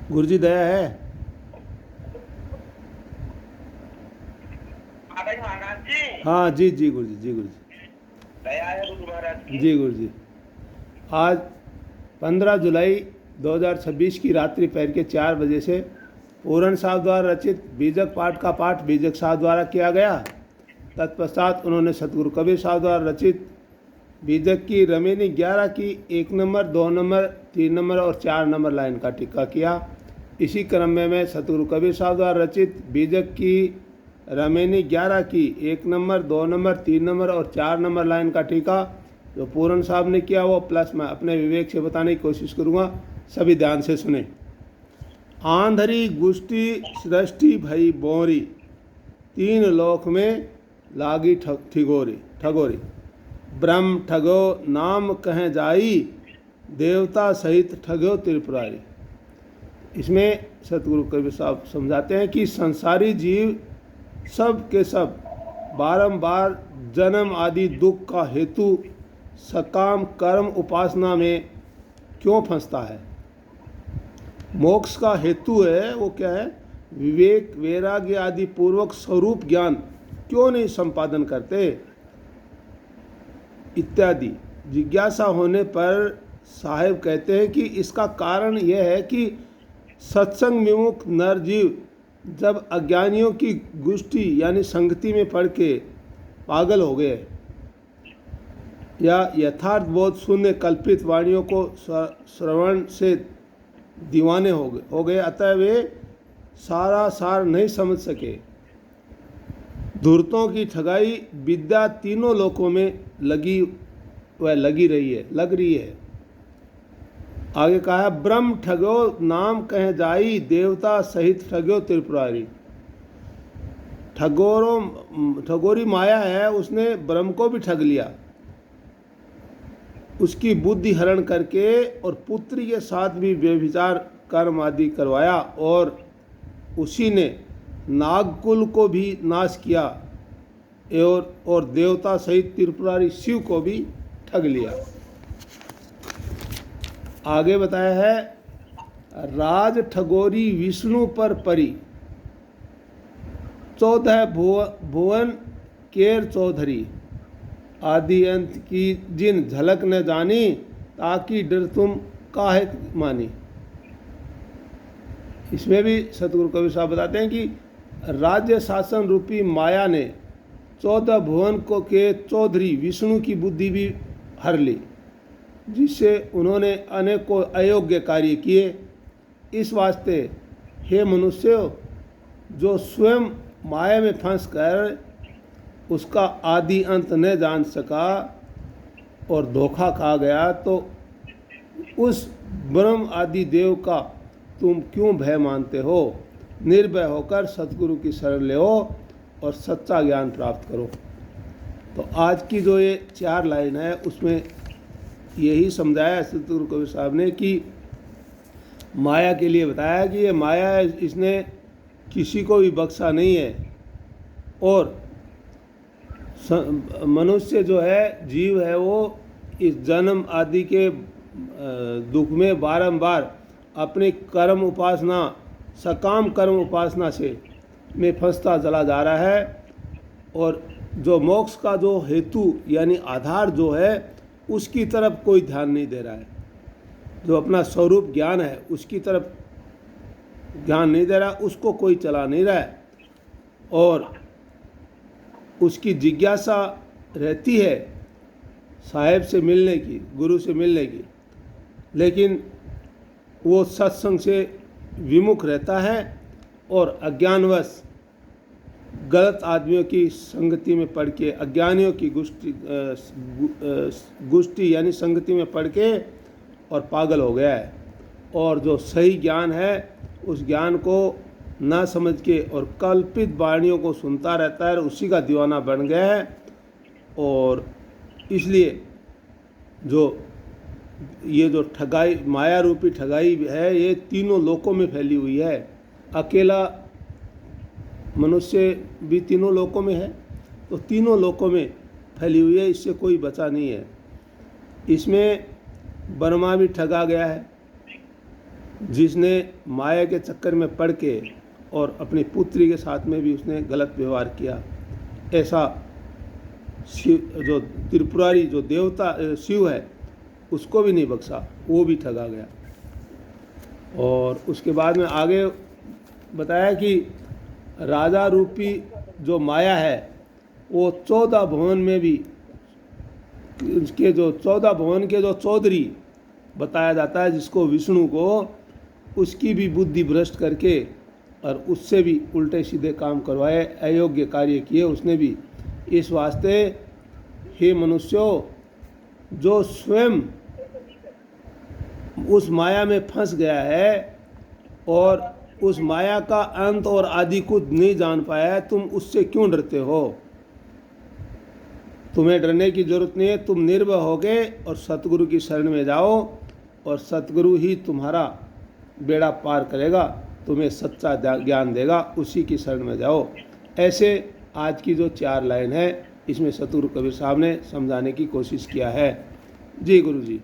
गुरुजी दया है। महाराज जी। हाँ जी जी गुरुजी, जी गुरुजी, दया है गुरु महाराज की। जी गुरुजी। आज 15 जुलाई 2026 की रात्रि पैर के 4 बजे से पूरन साहब द्वारा रचित बीजक पाठ का पाठ बीजक साहब द्वारा किया गया। तत्पश्चात उन्होंने सतगुरु कबीर साहब द्वारा रचित बीजक की रमेनी 11 की 1 नंबर, 2 नंबर, 3 नंबर और 4 नंबर लाइन का टिक्का किया। इसी क्रम में मैं सतगुरु कबीर साहब द्वारा रचित बीजक की रमेनी 11 की 1 नंबर, 2 नंबर, 3 नंबर और 4 नंबर लाइन का टीका जो पूरन साहब ने किया वो प्लस मैं अपने विवेक से बताने की कोशिश करूँगा। सभी ध्यान से सुने। आंधरी गुष्टी सृष्टि भई बोरी, 3 लोक में लागी ठगोरी। ब्रह्म ठगो नाम कहें जाई, देवता सहित ठगो त्रिपुरारी। इसमें सतगुरु कबीर साहब समझाते हैं कि संसारी जीव सब के सब बारंबार जन्म आदि दुख का हेतु सकाम कर्म उपासना में क्यों फंसता है। मोक्ष का हेतु है वो क्या है, विवेक वैराग्य आदि पूर्वक स्वरूप ज्ञान क्यों नहीं संपादन करते इत्यादि जिज्ञासा होने पर साहेब कहते हैं कि इसका कारण यह है कि सत्संग विमुख नर जीव जब अज्ञानियों की गुष्टी यानी संगति में पड़ के पागल हो गए या यथार्थ बोध शून्य कल्पित वाणियों को श्रवण से दीवाने हो गए, अतः वे सारा सार नहीं समझ सके। धूर्तों की ठगाई विद्या तीनों लोकों में लग रही है। आगे कहा है ब्रह्म ठगो नाम कहे जाई, देवता सहित ठगो त्रिपुरारी। ठगोरी माया है, उसने ब्रह्म को भी ठग लिया, उसकी बुद्धि हरण करके और पुत्री के साथ भी व्यभिचार कर्म आदि करवाया और उसी ने नागकुल को भी नाश किया और देवता सहित त्रिपुरारी शिव को भी ठग लिया। आगे बताया है राज ठगोरी विष्णु पर परी, 14 भुवन केर चौधरी। आदि अंत की जिन झलक न जानी, ताकि डर तुम काहे मानी। इसमें भी सतगुरु कबीर साहब बताते हैं कि राज्य शासन रूपी माया ने 14 भुवन को के चौधरी विष्णु की बुद्धि भी हर ली, जिससे उन्होंने अनेकों अयोग्य कार्य किए। इस वास्ते हे मनुष्य, जो स्वयं माया में फंसकर उसका आदि अंत न जान सका और धोखा खा गया, तो उस ब्रह्म आदि देव का तुम क्यों भय मानते हो। निर्भय होकर सतगुरु की शरण ले और सच्चा ज्ञान प्राप्त करो। तो आज की जो ये 4 लाइन है उसमें यही समझाया सतगुरु कबीर साहब ने कि माया के लिए बताया कि ये माया है, इसने किसी को भी बख्शा नहीं है और मनुष्य जो है जीव है वो इस जन्म आदि के दुख में बारंबार अपनी कर्म उपासना सकाम कर्म उपासना से में फंसता चला जा रहा है और जो मोक्ष का जो हेतु यानी आधार जो है उसकी तरफ कोई ध्यान नहीं दे रहा है। जो अपना स्वरूप ज्ञान है उसकी तरफ ध्यान नहीं दे रहा, उसको कोई चला नहीं रहा है और उसकी जिज्ञासा रहती है साहेब से मिलने की, गुरु से मिलने की, लेकिन वो सत्संग से विमुख रहता है और अज्ञानवश गलत आदमियों की संगति में पड़ के, अज्ञानियों की गुष्टी यानी संगति में पड़ के और पागल हो गया है। और जो सही ज्ञान है उस ज्ञान को ना समझ के और कल्पित वाणियों को सुनता रहता है, उसी का दीवाना बन गया है। और इसलिए ये जो ठगाई माया रूपी ठगाई है ये तीनों लोकों में फैली हुई है। अकेला मनुष्य भी तीनों लोकों में है, तो तीनों लोकों में फैली हुई है, इससे कोई बचा नहीं है। इसमें ब्रह्मा भी ठगा गया है, जिसने माया के चक्कर में पड़ के और अपनी पुत्री के साथ में भी उसने गलत व्यवहार किया, ऐसा शिव जो त्रिपुरारी जो देवता शिव है उसको भी नहीं बख्शा, वो भी ठगा गया। और उसके बाद में आगे बताया कि राजा रूपी जो माया है वो 14 भुवन में भी उसके जो 14 भुवन के जो चौधरी बताया जाता है, जिसको विष्णु को, उसकी भी बुद्धि भ्रष्ट करके और उससे भी उल्टे सीधे काम करवाए, अयोग्य कार्य किए उसने भी। इस वास्ते हे मनुष्यों, जो स्वयं उस माया में फंस गया है और उस माया का अंत और आदि को नहीं जान पाया है, तुम उससे क्यों डरते हो? तुम्हें डरने की जरूरत नहीं है। तुम निर्भय होगे और सतगुरु की शरण में जाओ और सतगुरु ही तुम्हारा बेड़ा पार करेगा, तुम्हें सच्चा ज्ञान देगा, उसी की शरण में जाओ। ऐसे आज की जो 4 लाइन है इसमें सतगुरु कबीर साहब ने समझाने की कोशिश किया है। जी गुरु जी।